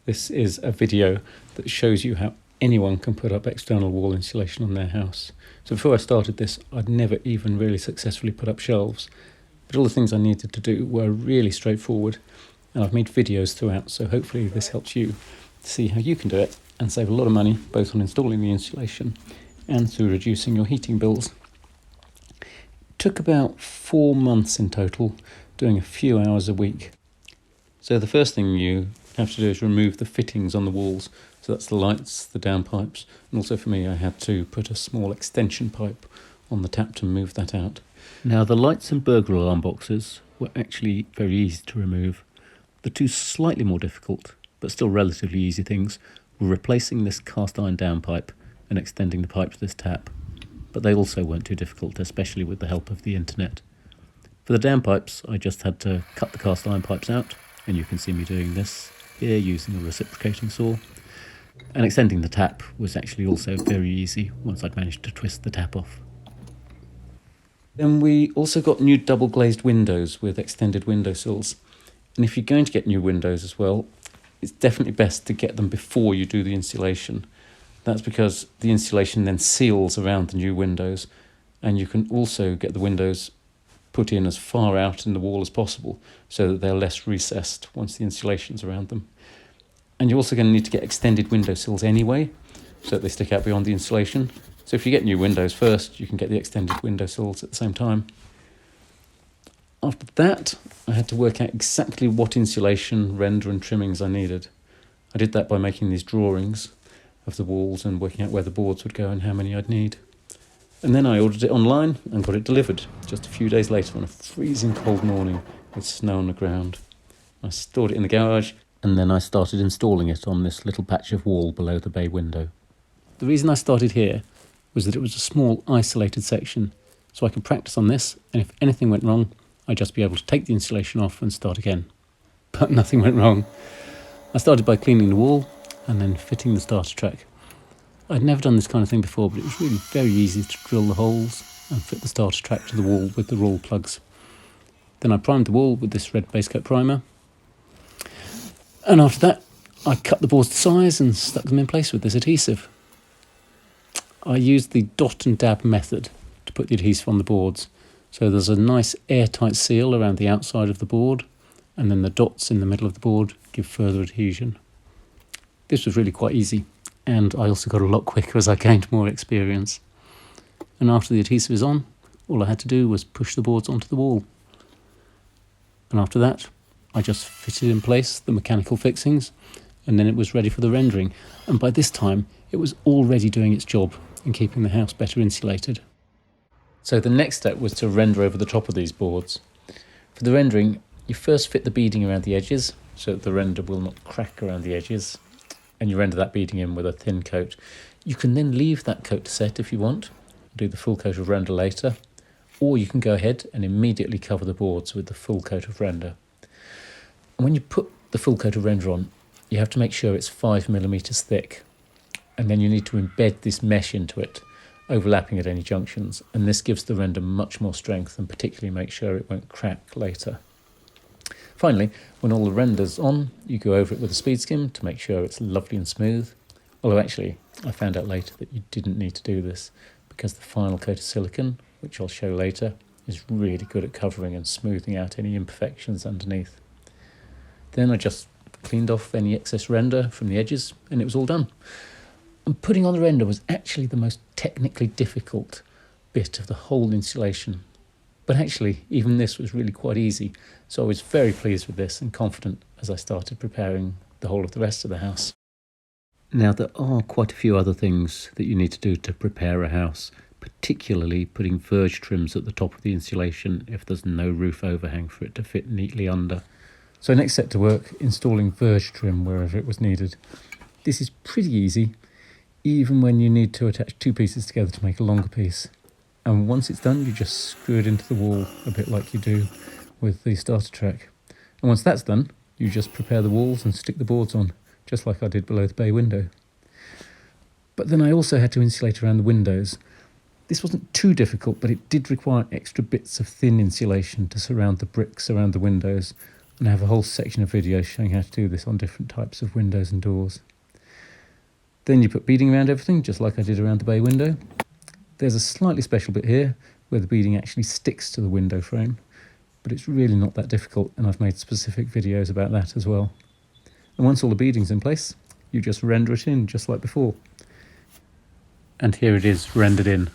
This is a video that shows you how anyone can put up external wall insulation on their house. So before I started this, I'd never even really successfully put up shelves, but all the things I needed to do were really straightforward, and I've made videos throughout, so hopefully this helps you see how you can do it and save a lot of money both on installing the insulation and through reducing your heating bills. It took about 4 months in total, doing a few hours a week. So the first thing you have to do is remove the fittings on the walls. So that's the lights, the downpipes, and also for me I had to put a small extension pipe on the tap to move that out. Now the lights and burglar alarm boxes were actually very easy to remove. The two slightly more difficult, but still relatively easy things, were replacing this cast iron downpipe and extending the pipe to this tap. But they also weren't too difficult, especially with the help of the internet. For the downpipes, I just had to cut the cast iron pipes out, and you can see me doing this here using a reciprocating saw. And extending the tap was actually also very easy once I'd managed to twist the tap off. Then we also got new double glazed windows with extended windowsills. And if you're going to get new windows as well, it's definitely best to get them before you do the insulation. That's because the insulation then seals around the new windows, and you can also get the windows put in as far out in the wall as possible so that they're less recessed once the insulation's around them. And you're also going to need to get extended windowsills anyway, so that they stick out beyond the insulation. So if you get new windows first, you can get the extended windowsills at the same time. After that, I had to work out exactly what insulation, render and trimmings I needed. I did that by making these drawings of the walls and working out where the boards would go and how many I'd need. And then I ordered it online and got it delivered just a few days later on a freezing cold morning with snow on the ground. I stored it in the garage, and then I started installing it on this little patch of wall below the bay window. The reason I started here was that it was a small isolated section, so I could practice on this, and if anything went wrong, I'd just be able to take the insulation off and start again. But nothing went wrong. I started by cleaning the wall and then fitting the starter track. I'd never done this kind of thing before, but it was really very easy to drill the holes and fit the starter track to the wall with the rawl plugs. Then I primed the wall with this red base coat primer. And after that, I cut the boards to size and stuck them in place with this adhesive. I used the dot and dab method to put the adhesive on the boards. So there's a nice airtight seal around the outside of the board, and then the dots in the middle of the board give further adhesion. This was really quite easy, and I also got a lot quicker as I gained more experience. And after the adhesive is on, all I had to do was push the boards onto the wall. And after that, I just fitted in place the mechanical fixings, and then it was ready for the rendering. And by this time, it was already doing its job in keeping the house better insulated. So the next step was to render over the top of these boards. For the rendering, you first fit the beading around the edges so that the render will not crack around the edges, and you render that beading in with a thin coat. You can then leave that coat to set if you want, do the full coat of render later, or you can go ahead and immediately cover the boards with the full coat of render. And when you put the full coat of render on, you have to make sure it's 5mm thick, and then you need to embed this mesh into it, overlapping at any junctions, and this gives the render much more strength and particularly make sure it won't crack later. Finally, when all the render's on, you go over it with a speed skim to make sure it's lovely and smooth. Although actually, I found out later that you didn't need to do this because the final coat of silicone, which I'll show later, is really good at covering and smoothing out any imperfections underneath. Then I just cleaned off any excess render from the edges and it was all done. And putting on the render was actually the most technically difficult bit of the whole insulation. But actually, even this was really quite easy, so I was very pleased with this and confident as I started preparing the whole of the rest of the house. Now, there are quite a few other things that you need to do to prepare a house, particularly putting verge trims at the top of the insulation if there's no roof overhang for it to fit neatly under. So next set to work, installing verge trim wherever it was needed. This is pretty easy, even when you need to attach two pieces together to make a longer piece. And once it's done, you just screw it into the wall, a bit like you do with the starter track. And once that's done, you just prepare the walls and stick the boards on, just like I did below the bay window. But then I also had to insulate around the windows. This wasn't too difficult, but it did require extra bits of thin insulation to surround the bricks around the windows, And I have a whole section of videos showing how to do this on different types of windows and doors. Then you put beading around everything, just like I did around the bay window. There's a slightly special bit here where the beading actually sticks to the window frame, but it's really not that difficult, and I've made specific videos about that as well. And once all the beading's in place, you just render it in just like before. And here it is rendered in.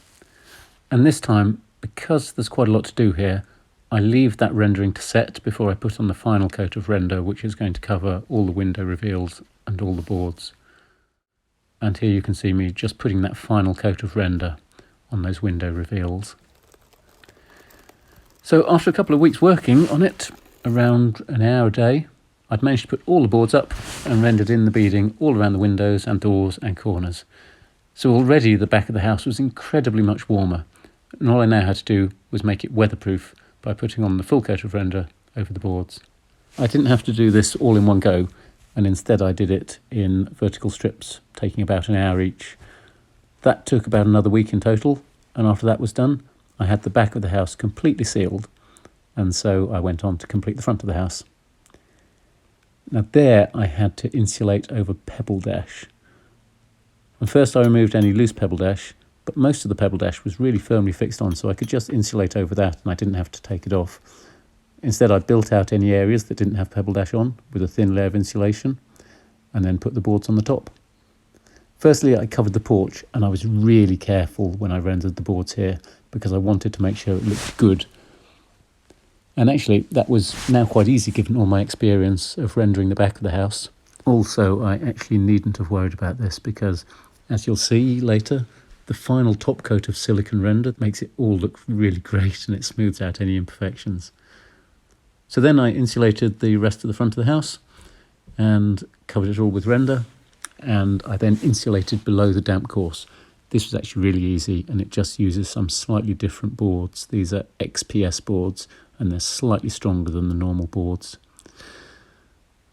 And this time, because there's quite a lot to do here, I leave that rendering to set before I put on the final coat of render, which is going to cover all the window reveals and all the boards. And here you can see me just putting that final coat of render on those window reveals. So after a couple of weeks working on it, around an hour a day, I'd managed to put all the boards up and rendered in the beading all around the windows and doors and corners. So already the back of the house was incredibly much warmer, and all I now had to do was make it weatherproof by putting on the full coat of render over the boards. I didn't have to do this all in one go, and instead I did it in vertical strips, taking about an hour each. That took about another week in total, and after that was done, I had the back of the house completely sealed, and so I went on to complete the front of the house. Now there I had to insulate over pebble dash. And first I removed any loose pebble dash, but most of the pebble dash was really firmly fixed on, so I could just insulate over that and I didn't have to take it off. Instead I built out any areas that didn't have pebble dash on with a thin layer of insulation, and then put the boards on the top. Firstly I covered the porch, and I was really careful when I rendered the boards here because I wanted to make sure it looked good. And actually that was now quite easy given all my experience of rendering the back of the house. Also, I actually needn't have worried about this because, as you'll see later, the final top coat of silicone render makes it all look really great and it smooths out any imperfections. So then I insulated the rest of the front of the house and covered it all with render, and I then insulated below the damp course. This was actually really easy, and it just uses some slightly different boards. These are XPS boards, and they're slightly stronger than the normal boards.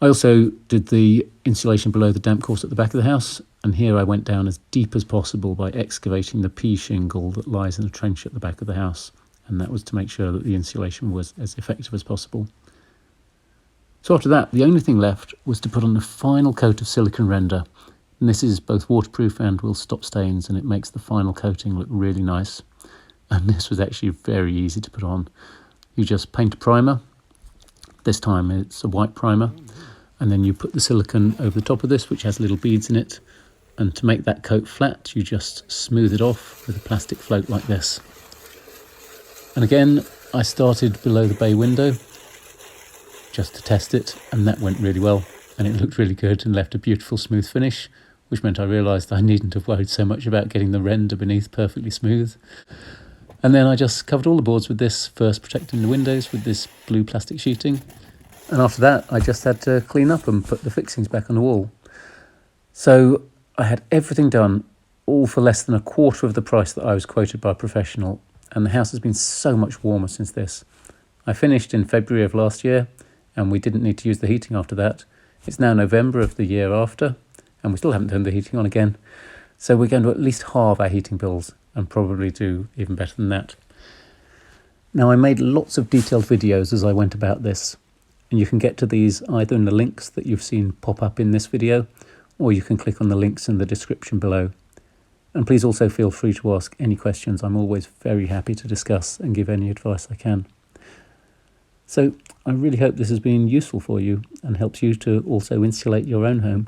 I also did the insulation below the damp course at the back of the house, and here I went down as deep as possible by excavating the pea shingle that lies in the trench at the back of the house, and that was to make sure that the insulation was as effective as possible. So after that, the only thing left was to put on the final coat of silicone render, and this is both waterproof and will stop stains, and it makes the final coating look really nice. And this was actually very easy to put on. You just paint a primer. This time it's a white primer, and then you put the silicone over the top of this, which has little beads in it, and to make that coat flat you just smooth it off with a plastic float like this. And again I started below the bay window just to test it, and that went really well, and it looked really good and left a beautiful smooth finish, which meant I realised I needn't have worried so much about getting the render beneath perfectly smooth. And then I just covered all the boards with this, first protecting the windows with this blue plastic sheeting, and after that I just had to clean up and put the fixings back on the wall. So I had everything done, all for less than a quarter of the price that I was quoted by a professional, and the house has been so much warmer since this. I finished in February of last year, and we didn't need to use the heating after that. It's now November of the year after, and we still haven't turned the heating on again. So we're going to at least halve our heating bills, and probably do even better than that. Now I made lots of detailed videos as I went about this, and you can get to these either in the links that you've seen pop up in this video, or you can click on the links in the description below. And please also feel free to ask any questions. I'm always very happy to discuss and give any advice I can. So I really hope this has been useful for you and helps you to also insulate your own home.